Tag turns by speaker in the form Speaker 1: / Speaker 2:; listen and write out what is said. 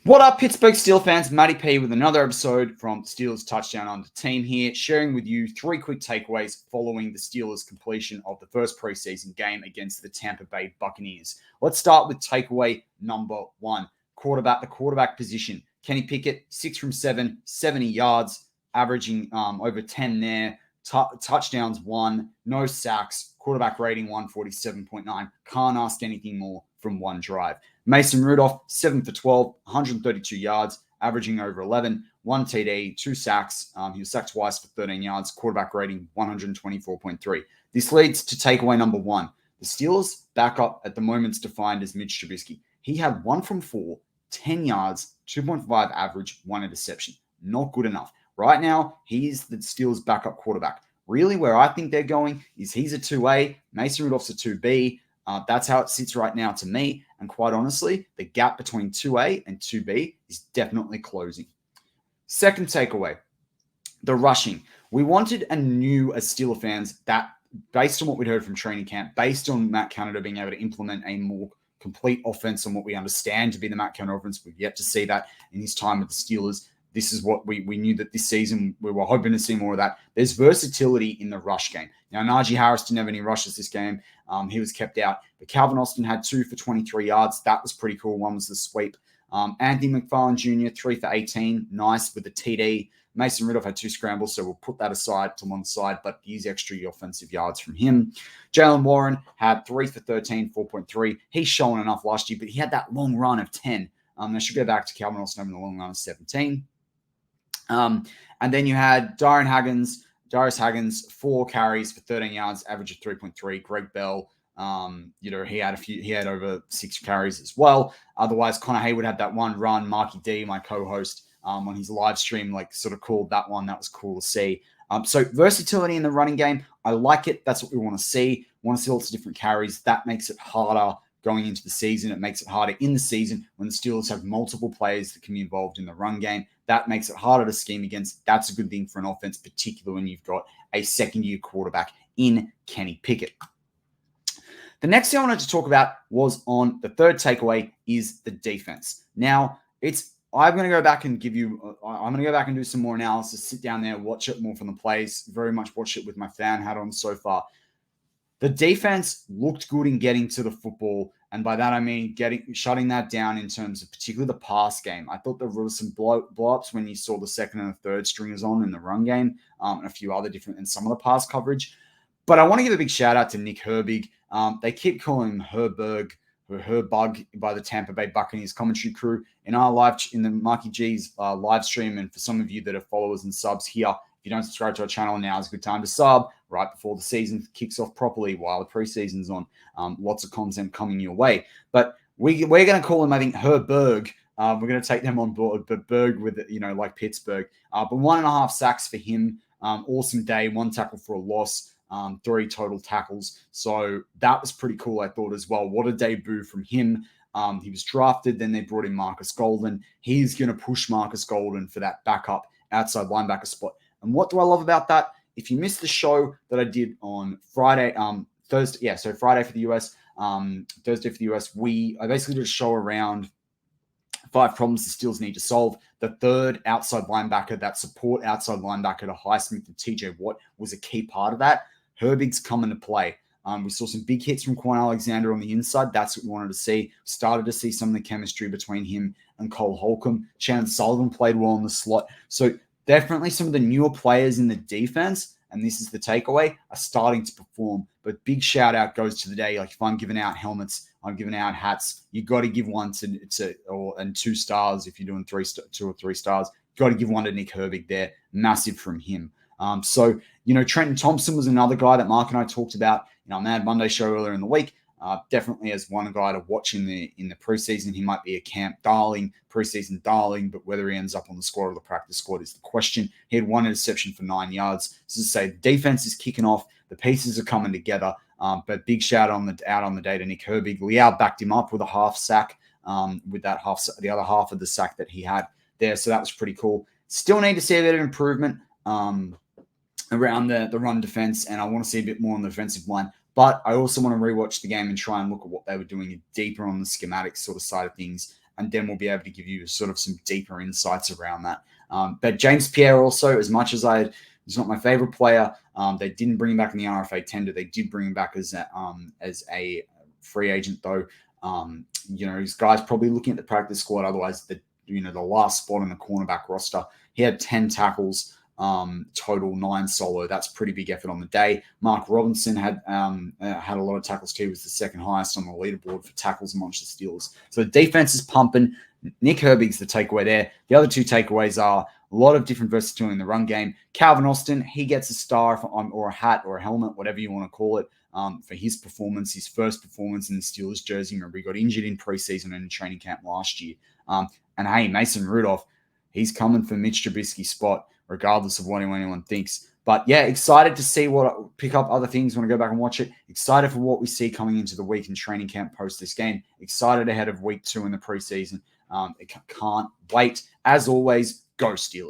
Speaker 1: What up, Pittsburgh Steelers fans? Matty P with another episode from Steelers Touchdown Under Team here, sharing with you 3 quick takeaways following the Steelers' completion of the first preseason game against the Tampa Bay Buccaneers. Let's start with takeaway number 1. The quarterback position. Kenny Pickett, 6 from 7, 70 yards, averaging over 10 there. Touchdowns 1, no sacks, quarterback rating 147.9. Can't ask anything more from one drive. Mason Rudolph, 7 for 12, 132 yards, averaging over 11, 1 TD, 2 sacks. He was sacked twice for 13 yards, quarterback rating 124.3. This leads to takeaway number 1. The Steelers' backup at the moment is defined as Mitch Trubisky. He had 1 from 4, 10 yards, 2.5 average, 1 interception. Not good enough. Right now, he's the Steelers' backup quarterback. Really, where I think they're going is he's a 2A, Mason Rudolph's a 2B. That's how it sits right now to me. And quite honestly, the gap between 2A and 2B is definitely closing. Second takeaway, the rushing. We wanted and knew as Steelers fans that based on what we'd heard from training camp, based on Matt Canada being able to implement a more complete offense on what we understand to be the Matt Canada offense, we've yet to see that in his time with the Steelers. This is what we knew that this season we were hoping to see more of that. There's versatility in the rush game. Now, Najee Harris didn't have any rushes this game. He was kept out. But Calvin Austin had 2 for 23 yards. That was pretty cool. 1 was the sweep. Anthony McFarland Jr., 3 for 18. Nice with the TD. Mason Rudolph had 2 scrambles, so we'll put that aside to one side, but he's extra offensive yards from him. Jaylen Warren had 3 for 13, 4.3. He's shown enough last year, but he had that long run of 10. I should go back to Calvin Austin having a long run of 17. And then you had Darius Haggins, 4 carries for 13 yards, average of 3.3. Greg Bell, he had over 6 carries as well. Otherwise, Connor Hayward had that one run. Marky D, my co-host, on his live stream, sort of called that one. That was cool to see. So versatility in the running game, I like it. That's what we want to see. Want to see lots of different carries. That makes it harder going into the season. It makes it harder in the season when the Steelers have multiple players that can be involved in the run game. That makes it harder to scheme against. That's a good thing for an offense, particularly when you've got a second-year quarterback in Kenny Pickett. The next thing I wanted to talk about was on the third takeaway is the defense. Now, I'm going to go back and do some more analysis, sit down there, watch it more from the plays, very much watch it with my fan hat on so far. The defense looked good in getting to the football, and by that I mean shutting that down in terms of particularly the pass game. I thought there were some blow-ups when you saw the second and the third stringers on in the run game, and a few other different, and some of the pass coverage. But I want to give a big shout out to Nick Herbig. They keep calling him Herbug by the Tampa Bay Buccaneers commentary crew in the Marky G's live stream. And for some of you that are followers and subs here, if you don't subscribe to our channel now, is a good time to sub right before the season kicks off properly while the preseason's on. Lots of content coming your way. But we're going to call him, I think, Herberg. We're going to take them on board, but Berg with, like Pittsburgh. But 1.5 sacks for him. Awesome day. 1 tackle for a loss. 3 total tackles. So that was pretty cool, I thought, as well. What a debut from him. He was drafted. Then they brought in Marcus Golden. He's going to push Marcus Golden for that backup outside linebacker spot. And what do I love about that? If you missed the show that I did on Friday, Thursday, so Friday for the US, Thursday for the US, I basically did a show around 5 problems the Steelers need to solve. The third outside linebacker, that support outside linebacker to Highsmith and TJ Watt was a key part of that. Herbig's come into play. We saw some big hits from Quan Alexander on the inside. That's what we wanted to see. Started to see some of the chemistry between him and Cole Holcomb. Shannon Sullivan played well in the slot. So definitely some of the newer players in the defense, and this is the takeaway, are starting to perform. But big shout out goes to the day. Like if I'm giving out helmets, I'm giving out hats. You got to give one and 2 stars if you're doing 2 or 3 stars. You got to give one to Nick Herbig there. Massive from him. So Trenton Thompson was another guy that Mark and I talked about in our Mad Monday show earlier in the week. Definitely as one guy to watch in the preseason. He might be a camp darling, preseason darling, but whether he ends up on the squad or the practice squad is the question. He had 1 interception for 9 yards. So to say, the defense is kicking off. The pieces are coming together. But big shout out on the day to Nick Herbig. Liao backed him up with a half sack, with that the other half of the sack that he had there. So that was pretty cool. Still need to see a bit of improvement around the run defense, and I want to see a bit more on the defensive line. But I also want to rewatch the game and try and look at what they were doing deeper on the schematic sort of side of things and then we'll be able to give you sort of some deeper insights around that. But James Pierre also, as much as he's not my favorite player, they didn't bring him back in the RFA tender. They did bring him back as a free agent, though. His guy's probably looking at the practice squad. Otherwise, the last spot on the cornerback roster. He had 10 tackles, total 9 solo. That's pretty big effort on the day. Mark Robinson had a lot of tackles too. He was the second highest on the leaderboard for tackles amongst the Steelers. So the defense is pumping. Nick Herbig's the takeaway there. The other two takeaways are a lot of different versatility in the run game. Calvin Austin, he gets a star or a hat or a helmet, whatever you want to call it, for his performance, his first performance in the Steelers jersey. Remember, he got injured in preseason and in training camp last year. And hey, Mason Rudolph, he's coming for Mitch Trubisky's spot, regardless of what anyone thinks. But yeah, excited to see pick up other things when I go back and watch it. Excited for what we see coming into the week in training camp post this game. Excited ahead of week 2 in the preseason. Can't wait. As always, go Steelers.